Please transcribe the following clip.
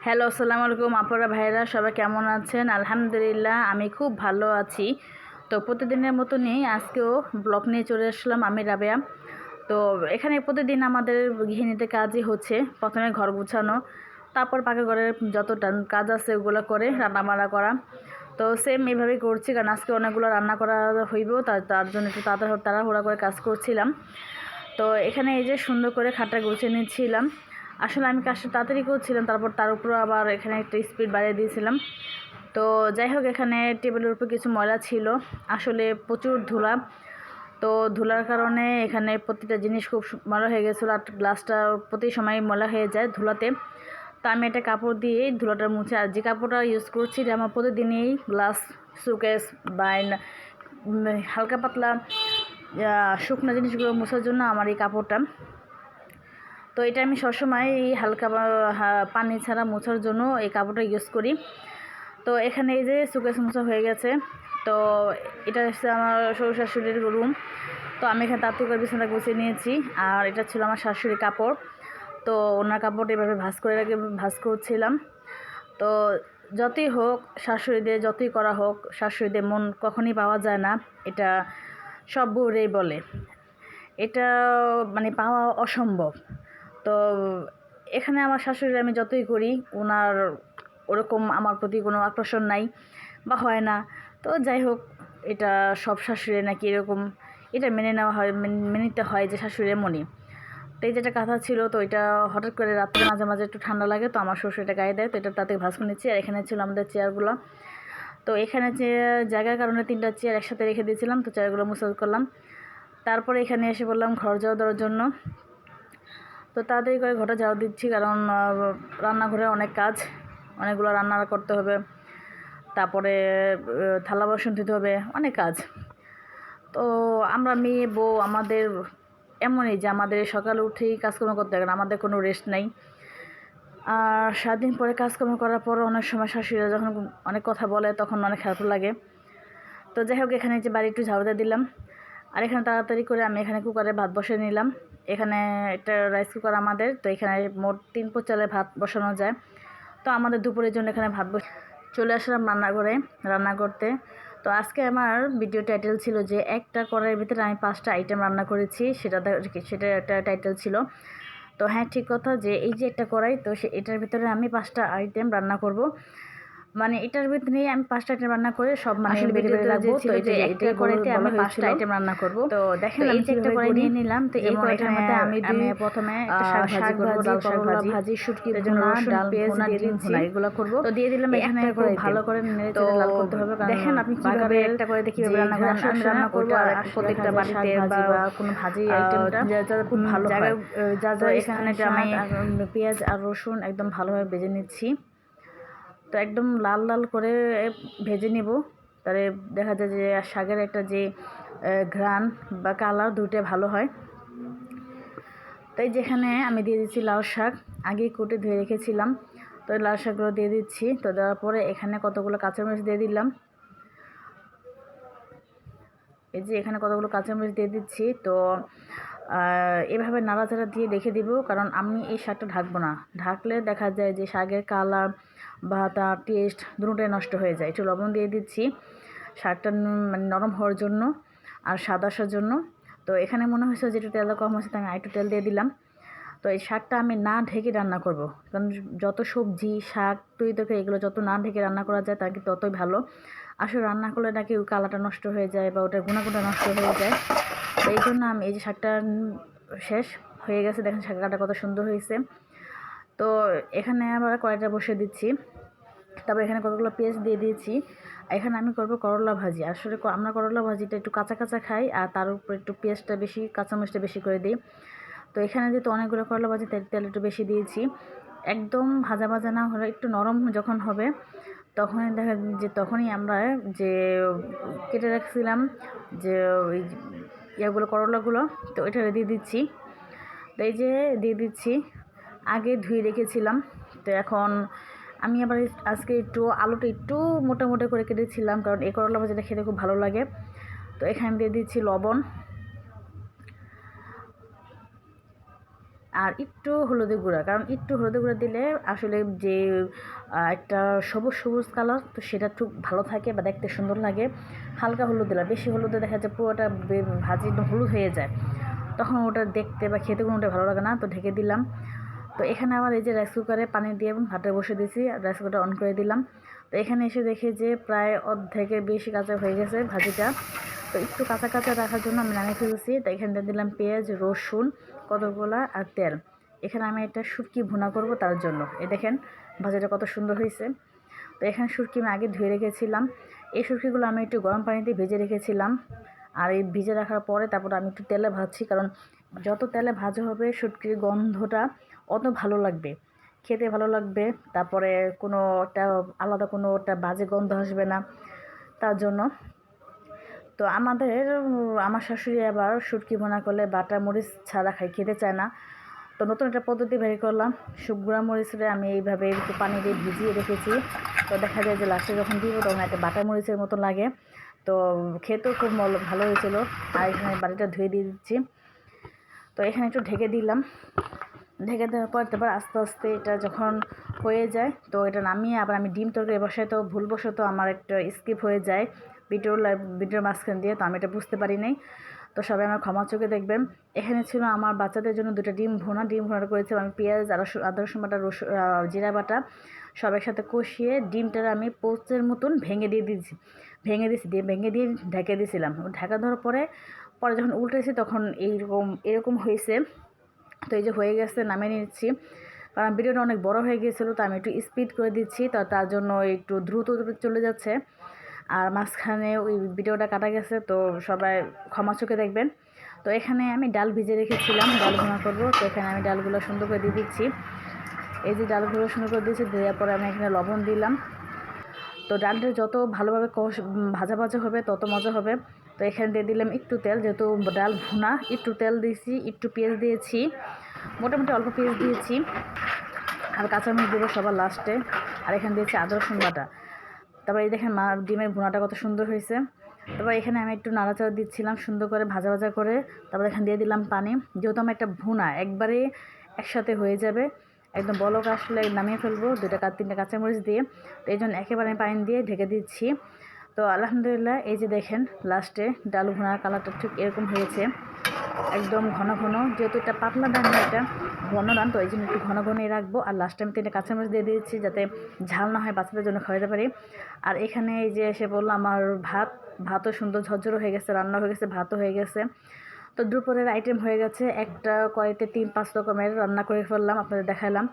Hello, আসসালামু আলাইকুম আপুরা ভাইরা, সবাই কেমন আছেন? আলহামদুলিল্লাহ আমি খুব ভালো আছি। তো প্রতিদিনের মতনই আজকেও ব্লগ নিয়ে চলে আসলাম আমি রাবেয়া। তো এখানে প্রতিদিন আমাদের গৃহিণীদের কাজই হচ্ছে প্রথমে ঘর গুছানো, তারপর পাকা ঘরের যত কাজ আছে ওগুলো করে রান্নাবান্না করা। তো সেম এইভাবেই করছি, কারণ আজকে অনেকগুলো রান্না করা হইব, তার জন্য একটু তাড়াহুড়া করে কাজ করছিলাম। তো এখানে এই যে সুন্দর করে খাটটা গুছিয়ে নিচ্ছিলাম। আসলে আমি কাজটা তাড়াতাড়ি করছিলাম, তারপর তার উপর আবার এখানে একটা স্পিড বাড়িয়ে দিয়েছিলাম। তো যাই হোক, এখানে টেবিলের উপর কিছু ময়লা ছিল, আসলে প্রচুর ধুলা। তো ধুলার কারণে এখানে প্রতিটা জিনিস খুব ময়লা হয়ে গেছিলো, আর গ্লাসটা প্রতি সময় ময়লা হয়ে যায় ধুলাতে। তো আমি একটা কাপড় দিয়ে ধুলাটা মুছে, আর যে কাপড়টা ইউজ করছি যে আমার প্রতিদিনই গ্লাস, শোকেস বা হালকা পাতলা শুকনো জিনিসগুলো মোছার জন্য আমার এই কাপড়টা। তো এটা আমি সবসময় এই হালকা পানি ছাড়া মোছার জন্য এই কাপড়টা ইউজ করি। তো এখানে এই যে শোকেস মোছা হয়ে গেছে। তো এটা হচ্ছে আমার শ্বশুর শাশুড়ির রুম। তো আমি এখানে তাড়াতাড়ি করে বিছানা গুছিয়ে নিয়েছি, আর এটা ছিল আমার শাশুড়ির কাপড়। তো ওনার কাপড়টা এভাবে ভাঁজ করছিলাম। তো যতই হোক, শাশুড়িদের যতই করা হোক, শাশুড়িদের মন কখনই পাওয়া যায় না, এটা সব বউরেই বলে। এটা মানে পাওয়া অসম্ভব। তো এখানে আমার শাশুড়ি আমি যতই করি, ওনার ওরকম আমার প্রতি কোনো আকর্ষণ নাই বা হয় না। তো যাই হোক, এটা সব শাশুড়ি নাকি এরকম, এটা মেনে নেওয়া হয়, মেনে নিতে হয় যে শাশুড়ি এমনই। তো এই যেটা কাঁথা ছিল, তো এটা হঠাৎ করে রাত্রে মাঝে মাঝে একটু ঠান্ডা লাগে, তো আমার শ্বশুর এটা গায়ে দেয়, তো এটা তাতে ভাঁজ করে নিচ্ছি। আর এখানে ছিল আমাদের চেয়ারগুলো। তো এখানে জায়গার কারণে 3টা চেয়ার একসাথে রেখে দিয়েছিলাম, তো চেয়ারগুলো মুসাজ করলাম। তারপরে এখানে এসে বললাম ঘর ঝাড়ু দেওয়ার জন্য। তো তাড়াতাড়ি করে ঘরটা ঝাড়ু দিচ্ছি, কারণ রান্নাঘরে অনেক কাজ, অনেকগুলো রান্না করতে হবে, তারপরে থালা বাসন ধুতে হবে, অনেক কাজ। তো আমরা মেয়ে বউ আমাদের এমনই যে আমাদের সকালে উঠেই কাজকর্ম করতে হবে, আমাদের কোনো রেস্ট নাই। আর 7 দিন পরে কাজকর্ম করার পর অনেক সময় শাশুড়িরা যখন অনেক কথা বলে, তখন অনেক খারাপ লাগে। তো যাই হোক, এখানে যে বাড়ি একটু ঝাড়ু দিয়ে দিলাম। আর এখানে তাড়াতাড়ি করে আমি এখানে কুকারে ভাত বসিয়ে নিলাম। এখানে একটা রাইস কুকার আমাদের, তো এখানে মোট 3 পোর চালে ভাত বসানো যায়। তো আমাদের দুপুরের জন্য এখানে ভাত চলে আসলাম রান্নাঘরে রান্না করতে। তো আজকে আমার ভিডিও টাইটেল ছিল যে একটা কড়াইয়ের ভিতরে আমি 5টা আইটেম রান্না করেছি, সেটা একটা টাইটেল ছিল। তো হ্যাঁ, ঠিক কথা, যে এই যে একটা কড়াই, তো এটার ভিতরে আমি 5টা আইটেম রান্না করব। মানে এটার ভিতরে আমি 5টা আইটেম রান্না করে সব আসলে বেড়ে বেড়ে রাখবো। তো এটা একটা কড়াইতে আমি 5টা আইটেম রান্না করব। তো দেখেন আমি যে একটা কড়াই নিয়ে নিলাম। তো এই কড়াইটার মধ্যে আমি প্রথমে একটা শাক ভাজি, করলা ভাজি, শুটকি ভুনা, ডাল ভুনা, ডিম ভুনা এগুলো করব। তো দিয়ে দিলাম এখানে, খুব ভালো করে নেড়ে চেড়ে লাল করতে হবে। দেখেন আপনি কিভাবে একটা কড়াইতে কিভাবে রান্না করেন, আমি রান্না করব। আর প্রত্যেকটা বাটিতে বা কোনো ভাজি আইটেমটা খুব ভালো হয়। যা এখানে আমি পেঁয়াজ আর রসুন একদম ভালোভাবে ভেজে নিচ্ছি। তো একদম লাল লাল করে ভেজে নিব, তাহলে দেখা যায় যে শাকের একটা যে ঘ্রাণ বা কালার, দুটোই ভালো হয়। তাই যেখানে আমি দিয়ে দিচ্ছি লাউ শাক, আগে কুটে ধুয়ে রেখেছিলাম। তো লাউ শাকগুলো দিয়ে দিচ্ছি। তো দেওয়ার পরে এখানে কতগুলো কাঁচামরিচ দিয়ে দিলাম। এই যে এখানে কতগুলো কাঁচামরিচ দিয়ে দিচ্ছি। তো এভাবে নাড়াচাড়া দিয়ে রেখে দিব, কারণ আমি এই শাকটা ঢাকবো না। ঢাকলে দেখা যায় যে শাকের কালার বা তার টেস্ট দুটোটাই নষ্ট হয়ে যায়। একটু লবণ দিয়ে দিচ্ছি শাকটা মানে নরম হওয়ার জন্য আর স্বাদ আসার জন্য। তো এখানে মনে হয়েছে যে একটু তেলটা কম হয়েছে, তাই আমি একটু তেল দিয়ে দিলাম। তো এই শাকটা আমি না ঢেকে রান্না করব, কারণ যত সবজি, শাক, তরকারি এগুলো যত না ঢেকে রান্না করা যায় তাকে ততই ভালো। আসলে রান্না করলে নাকি ওই কালারটা নষ্ট হয়ে যায় বা ওটার গুণাগুণটা নষ্ট হয়ে যায়। তো এই জন্য আমি এই যে শাকটা শেষ হয়ে গেছে, দেখেন শাকটা কত সুন্দর হয়েছে। তো এখানে আবার কড়াইটা বসিয়ে দিচ্ছি। তারপর এখানে কতগুলো পেঁয়াজ দিয়ে দিয়েছি। এখানে আমি করব করলা ভাজি। আসলে আমরা করলা ভাজিটা একটু কাঁচা কাঁচা খাই, আর তার উপর একটু পেঁয়াজটা বেশি, কাঁচামরিচটা বেশি করে দিই। তো এখানে যেহেতু অনেকগুলো করলা ভাজি, তেল একটু বেশি দিয়েছি। একদম ভাজা ভাজা না হলে, একটু নরম যখন হবে তখনই দেখা যে তখনই আমরা যে কেটে রাখছিলাম যে ওই ইয়েগুলো, করলাগুলো, তো এটা দিয়ে দিচ্ছি। তো এই যে দিয়ে দিচ্ছি, আগে ধুয়ে রেখেছিলাম। তো এখন আমি আবার আজকে একটু আলুটা একটু মোটা মোটা করে কেটেছিলাম, কারণ এই করলা ভাজিটা খেতে খুব ভালো লাগে। তো এখানে দিয়ে দিচ্ছি লবণ। আর একটু হলুদের গুঁড়া, কারণ একটু হলুদের গুঁড়া দিলে আসলে যে একটা সবুজ সবুজ কালার, তো সেটা একটু ভালো থাকে বা দেখতে সুন্দর লাগে। হালকা হলুদ দিলাম, বেশি হলুদে দেখা যায় পুরোটা ভাজি একদম হলুদ হয়ে যায়, তখন ওটা দেখতে বা খেতে কোনোটা ভালো লাগে না। তো ঢেকে দিলাম। তো এখানে আবার এই যে রাইস কুকারে পানি দিয়ে ভাতটা বসে দিয়েছি, রাইস কুকারটা অন করে দিলাম। তো এখানে এসে দেখি যে প্রায় অর্ধেকের বেশি কাঁচা হয়ে গেছে ভাজিটা। তো একটু কাঁচা কাঁচা রাখার জন্য আমি নামিয়ে ফেলছি। তো এখানে দিলাম পেঁয়াজ, রসুন কতগুলা আর তেল। এখানে আমি একটা শুটকি ভুনা করব, তার জন্য এই দেখেন ভাজিটা কত সুন্দর হয়েছে। তো এখানে শুটকি আমি আগে ধুয়ে রেখেছিলাম। এই শুটকিগুলো আমি একটু গরম পানিতে ভেজে রেখেছিলাম। আর এই ভিজে রাখার পরে তারপর আমি একটু তেলে ভাজছি, কারণ যত তেলে ভাজা হবে শুটকির গন্ধটা অত ভালো লাগবে, খেতে ভালো লাগবে। তারপরে কোনো একটা আলাদা কোনো একটা বাজে গন্ধ আসবে না, তার জন্য। তো আমার শাশুড়ি আবার শুটকি ভুনা করলে বাটা মরিচ ছাড়া খেতে চায় না। তো নতুন একটা পদ্ধতি বের করলাম, গুঁড়া মরিচটা আমি এইভাবে একটু পানি দিয়ে ভিজিয়ে রেখেছি। তো দেখা যায় যে লাস্টে যখন দিব তখন একটা বাটা মরিচের মতো লাগে। তো খেতেও খুব ভালো হয়েছিল। আর এখানে বাটিটা ধুয়ে দিয়ে দিচ্ছি। তো এখানে একটু ঢেকে দিলাম। ঢেকে দেওয়ার পর তারপর আস্তে আস্তে এটা যখন হয়ে যায়, তো এটা নামিয়ে আবার আমি ডিম তরকারি বসাই। তো ভুলবশত আমার একটা স্কিপ হয়ে যায় ভিডিওর মাঝখান দিয়ে, তো আমি এটা বুঝতে পারি নাই। তো সবাই আমার ক্ষমা চোখে দেখবেন। এখানে ছিল আমার বাচ্চাদের জন্য 2টা ডিম ভুনাটা করেছিলাম আমি। পেঁয়াজ, আদা রসুন বাটা, জিরা বাটা সব একসাথে কষিয়ে ডিমটা আমি পোস্টের মতন ভেঙে দিয়ে ঢেকে দিয়েছিলাম। ঢাকা দেওয়ার পরে যখন উল্টেছি তখন এরকম হয়েছে। তো এই যে হয়ে গেছে, নামিয়ে নিচ্ছি। কারণ ভিডিওটা অনেক বড় হয়ে গিয়েছিলো, তো আমি একটু স্পিড করে দিচ্ছি, তো তার জন্য একটু দ্রুত চলে যাচ্ছে। আর মাঝখানে ওই ভিডিওটা কাটা গেছে, তো সবাই ক্ষমা চোখে দেখবেন। তো এখানে আমি ডাল ভিজে রেখেছিলাম, ডাল ভুনা করবো। তো এখানে আমি ডালগুলো সুন্দর করে দিয়ে দিচ্ছি। এই যে ডালগুলো সুন্দর করে দিয়েছি, দেওয়ার পরে আমি এখানে লবণ দিলাম। তো ডালটা যত ভালোভাবে ভাজা হবে তত মজা হবে। তো এখানে দিয়ে দিলাম একটু তেল, যেহেতু ডাল ভুনা, একটু তেল দিয়েছি, একটু পেঁয়াজ দিয়েছি, মোটামুটি অল্প পেঁয়াজ দিয়েছি, আর কাঁচামরিচ দেবো সবার লাস্টে। আর এখানে দিয়েছি আদা রসুন বাটা। তারপর এই দেখেন ডিমের ভুনাটা কত সুন্দর হয়েছে। তারপর এখানে আমি একটু নাড়াচাড়া দিচ্ছিলাম সুন্দর করে ভাজা করে। তারপর এখানে দিয়ে দিলাম পানি, যেহেতু আমার একটা ভুনা একবারে একসাথে হয়ে যাবে, একদম বলক আসলে নামিয়ে ফেলবো 2-3টা কাঁচামরিচ দিয়ে। তো এই জন্য একেবারে পানি দিয়ে ঢেকে দিচ্ছি। তো আলহামদুলিল্লাহ, এই যে দেখেন লাস্টে ডাল ভুনার কালারটা ঠিক এরকম হয়েছে, একদম ঘন ঘন। যেহেতু এটা পাতলা ডাল না, এটা ঘন ডাল, তো এই জন্য একটু ঘন ঘনই রাখবো। আর লাস্টে আমি 3টা কাঁচামরিচ দিয়ে দিয়েছি, যাতে ঝাল না হয়, বাচ্চাদের জন্য খাওয়াতে পারি। আর এখানে এই যে এসে বললো আমার ভাতও সুন্দর ঝরঝরো হয়ে গেছে, রান্না হয়ে গেছে, ভাতও হয়ে গেছে। তো দুপুরের আইটেম হয়ে গেছে, একটা কড়াইতে 3-5 রকমের রান্না করে ফেললাম, আপনাদের দেখালাম।